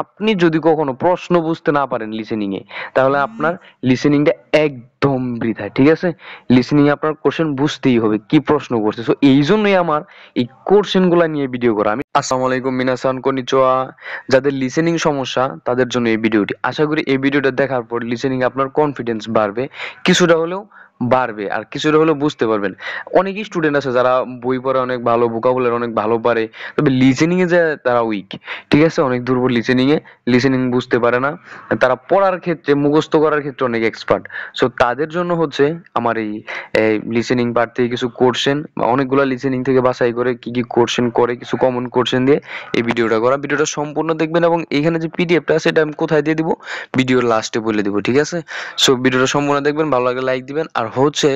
আপনি যদি কখনো প্রশ্ন বুঝতে না পারেন লিসেনিং এ, তাহলে আপনার লিসেনিংটা একদম বৃথা। ঠিক আছে, লিসেনিং এ আপনার কোশ্চেন বুঝতেই হবে কি প্রশ্ন করছে। সো এই জন্যই আমার এই কোশ্চেন গুলা নিয়ে ভিডিও করা। আমি আসসালামু আলাইকুম, মিনাসান কনিচুয়া। যাদের লিসেনিং সমস্যা তাদের জন্য এই ভিডিওটি। আশা করি এই ভিডিওটা দেখার পর লিসেনিং আপনার কনফিডেন্স বাড়বে, কিছুটা হলেও বাড়বে, আর কিছুটা হলেও বুঝতে পারবেন। অনেকই স্টুডেন্ট আছে যারা বই পড়ে অনেক ভালো, ভোকাবুলারি অনেক ভালো পারে, তবে লিসেনিং এ যে তারা উইক। ঠিক আছে, অনেক দুর্বল লিসেনিং এ, লিসেনিং বুঝতে পারে না। তারা পড়ার ক্ষেত্রে, মুখস্থ করার ক্ষেত্রে অনেক এক্সপার্ট। সো তাদের জন্য হচ্ছে আমার এই লিসেনিং পার্ট থেকে কিছু কোশ্চেন, অনেকগুলো লিসেনিং থেকে বাছাই করে কি কি কোশ্চেন করে কিছু কমন কোশ্চেন দিয়ে এই ভিডিওটা করা। ভিডিওটা সম্পূর্ণ দেখবেন এবং এখানে যে পিডিএফটা আছে এটা আমি কোথায় দিয়ে দিব, ভিডিওর লাস্টে বলে দিব। ঠিক আছে, সো ভিডিওটা সম্পূর্ণ দেখবেন, ভালো লাগলে লাইক দিবেন, আর হচ্ছে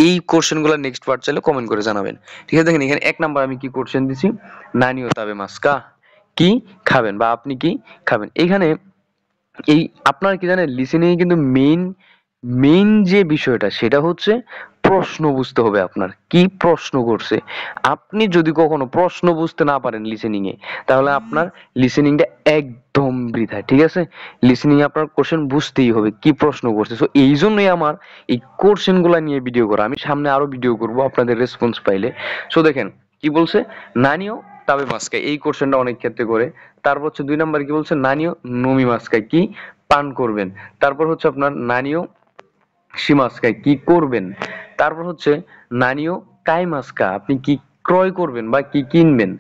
এই কোশ্চেনগুলো নেক্সট পার্ট চাইলে কমেন্ট করে জানাবেন। ঠিক আছে, দেখেন এখানে 1 নাম্বার আমি কি কোশ্চেন দিছি, নানি ও তাবে মাস্কা, কি খাবেন বা আপনি কি খাবেন। এখানে এই আপনার কি জানেন, লিসেনিং এ কিন্তু মেইন যে বিষয়টা সেটা হচ্ছে প্রশ্ন বুঝতে হবে। আপনার কি প্রশ্ন করছে, আপনি যদি কখনো প্রশ্ন বুঝতে না পারেন লিসেনিং এ, তাহলে আপনার লিসেনিংটা একদম বৃথা। ঠিক আছে, লিসেনিং এ আপনার কোশ্চেন বুঝতেই হবে কি প্রশ্ন করছে। সো এই জন্যই আমার এই কোশ্চেন গুলা নিয়ে ভিডিও করা। আমি সামনে আরো ভিডিও করব আপনাদের রেসপন্স পাইলে। সো দেখেন কি বলছে, নানিও তাবে মাস্কায়, এই কোশ্চেনটা অনেক ক্ষেত্রে করে। তারপর হচ্ছে 2 নাম্বার কি বলছে, নানিও নমি মাস্কায়, কি পান করবেন। তারপর হচ্ছে আপনার নানিও শিমাস্কায়, কি করবেন। তারপর হচ্ছে নানিও কাই মাস্কা, আপনি কি ক্রয় করবেন বা কি কিনবেন।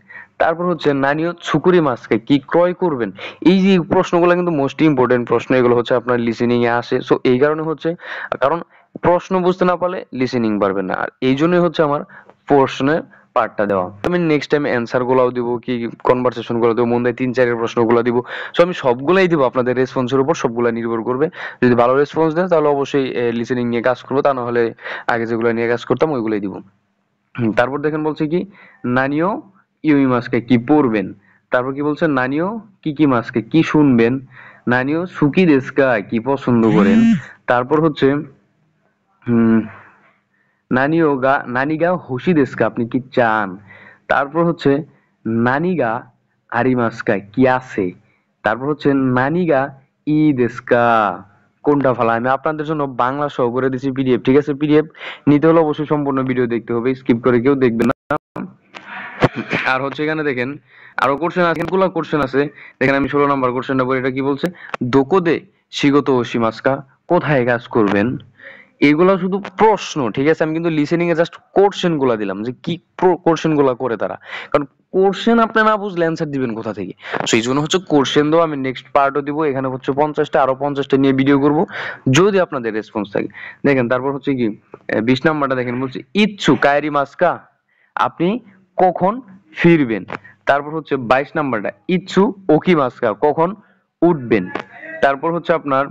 তারপর হচ্ছে নানিও ছুকুরি মাস্কায়, কি ক্রয় করবেন। এই যে প্রশ্নগুলো কিন্তু মোস্ট ইম্পর্টেন্ট প্রশ্ন, এগুলো হচ্ছে আপনার লিসেনিং এ আসে। সো এই কারণে হচ্ছে, কারণ প্রশ্ন বুঝতে না পারলে লিসেনিং পারবে না, আর এই জন্যই হচ্ছে আমার প্রশ্নের পার্টটা দেওয়া। আমি নেক্সট টাইম অ্যান্সার গুলাও দিব, কি কনভারসেশন গুলো দেবো, মন দেয় 3-4 প্রশ্নগুলো দিব। সো আমি সবগুলাই দিব, আপনাদের রেসপন্সের উপর সবগুলা নির্ভর করবে। যদি ভালো রেসপন্স দেন তাহলে অবশ্যই লিসেনিং নিয়ে কাজ করবো, তা না হলে আগে যেগুলো নিয়ে কাজ করতাম ওইগুলোই দিব। তারপর দেখেন বলছে কি, নানিও ইউই মাস্কে, কি পড়বেন। তারপর কি বলছে, নানিও কি কি মাস্কে, কি শুনবেন। নানিও সুকি দেস্কা, কি পছন্দ করেন। তারপর হচ্ছে হুম নানিগা হোশি দেস্কা, আপনি কি চান। তারপর হচ্ছে নানিগা আরিমাস্কা, কি আছে। তারপর হচ্ছে নানিগা ই দেস্কা, কোনটা ভালো। আমি আপনাদের জন্য বাংলা সহ করে দিচ্ছি পিডিএফ। ঠিক আছে, পিডিএফ নিতে হলে অবশ্যই সম্পূর্ণ ভিডিও দেখতে হবে, স্কিপ করে কেউ দেখবে না। আর হচ্ছে এখানে দেখেন আরো কোশ্চেন আছে, অনেকগুলো কোশ্চেন আছে। দেখেন আমি 16 নম্বর কোশ্চেনটা বলি, এটা কি বলছে, দোকোদে শিগতো ওশিমাস্কা, কোথায় কাজ করবেন। এগুলা শুধু প্রশ্ন। ঠিক আছে, আমি কিন্তু লিসেনিং এ জাস্ট কোশ্চেন গুলা দিলাম যে কি কোশ্চেন গুলা করে তারা, কারণ কোশ্চেন আপনি না বুঝলে অ্যান্সার দিবেন কোথা থেকে। সেই জন্য হচ্ছে কোশ্চেন দেবো, আমি নেক্সট পার্টও দিব। এখানে হচ্ছে 50টা, আরো 50টা নিয়ে ভিডিও করব যদি আপনাদের রেসপন্স থাকে। দেখেন তারপর হচ্ছে কি 20 নাম্বারটা দেখেন বলছে, ইচ্ছু কায়রি মাস্কা, আপনি কখন ফিরবেন। তারপর হচ্ছে 22 নাম্বারটা, ইচ্ছু ওকি মাস্কা, কখন উঠবেন। তারপর হচ্ছে আপনার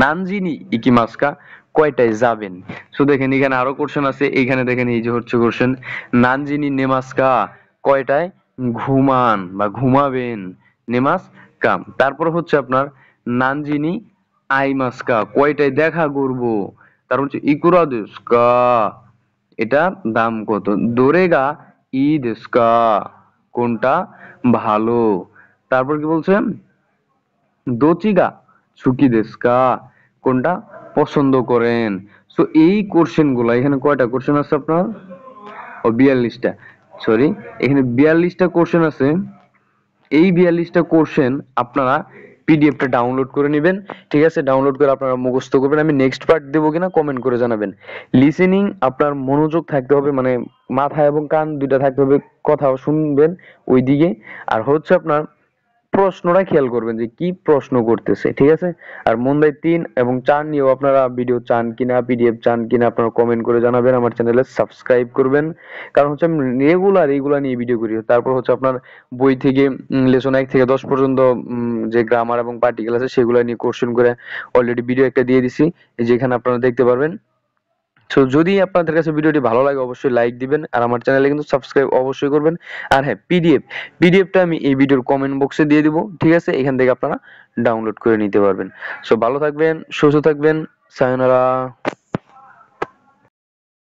নানজিনি ইকিমাস্কা, কয়টায় যাবেন। সো দেখেন এখানে আরো কোশ্চেন আছে। এইখানে দেখেন এই যে হচ্ছে কোশ্চেন, নানজিনি নেমাস্কা, কয়টায় ঘুমান বা ঘুমাবেন, নেমাস কাম। তারপর হচ্ছে আপনার নানজিনি আইমাস্কা, কয়টায় দেখা করব। তারপর হচ্ছে ইকুরা দেস্কা, এটা দাম কত। দোরেগা ই দেস্কা, কোনটা ভালো। তারপর কি বলছেন, দোচিগা সুকি দেস্কা, কোনটা পছন্দ করেন। সো এই কোশ্চেন গুলা, এখানে কয়টা কোশ্চেন আছে আপনার, ও 42টা, সরি এখানে 42টা কোশ্চেন আছে। এই 42টা কোশ্চেন আপনারা পিডিএফটা ডাউনলোড করে নেবেন। ঠিক আছে, ডাউনলোড করে আপনারা মুখস্থ করবেন। আমি নেক্সট পার্ট দেবো কিনা কমেন্ট করে জানাবেন। লিসেনিং আপনার মনোযোগ থাকতে হবে, মানে মাথা এবং কান দুইটা থাকতে হবে, কথাও শুনবেন ওইদিকে। আর হচ্ছে আপনার প্রশ্নটা খেয়াল করবেন যে কি প্রশ্ন করতেছে। ঠিক আছে, আর মন্দাই 3 এবং 4 নিয়েও আপনারা ভিডিও চান কিনা, পিডিএফ চান কিনা, আপনারা কমেন্ট করে জানাবেন। আমার চ্যানেলে সাবস্ক্রাইব করবেন, কারণ হচ্ছে আমি রেগুলার এইগুলা নিয়ে ভিডিও করি। তারপর হচ্ছে আপনার বই থেকে লেসন 1 থেকে 10 পর্যন্ত যে গ্রামার এবং পার্টিকেল আছে সেগুলো নিয়ে কোশ্চেন করে অলরেডি ভিডিও একটা দিয়ে দিছি, যেখানে আপনারা দেখতে পারবেন। তো যদি আপনাদের কাছে ভিডিওটি ভালো লাগে অবশ্যই লাইক দিবেন, আর আমার চ্যানেলে কিন্তু সাবস্ক্রাইব অবশ্যই করবেন। আর হ্যাঁ, পিডিএফটা আমি এই ভিডিওর কমেন্ট বক্সে দিয়ে দিব। ঠিক আছে, এখান থেকে আপনারা ডাউনলোড করে নিতে পারবেন। সো ভালো থাকবেন, সুস্থ থাকবেন, সায়োনারা।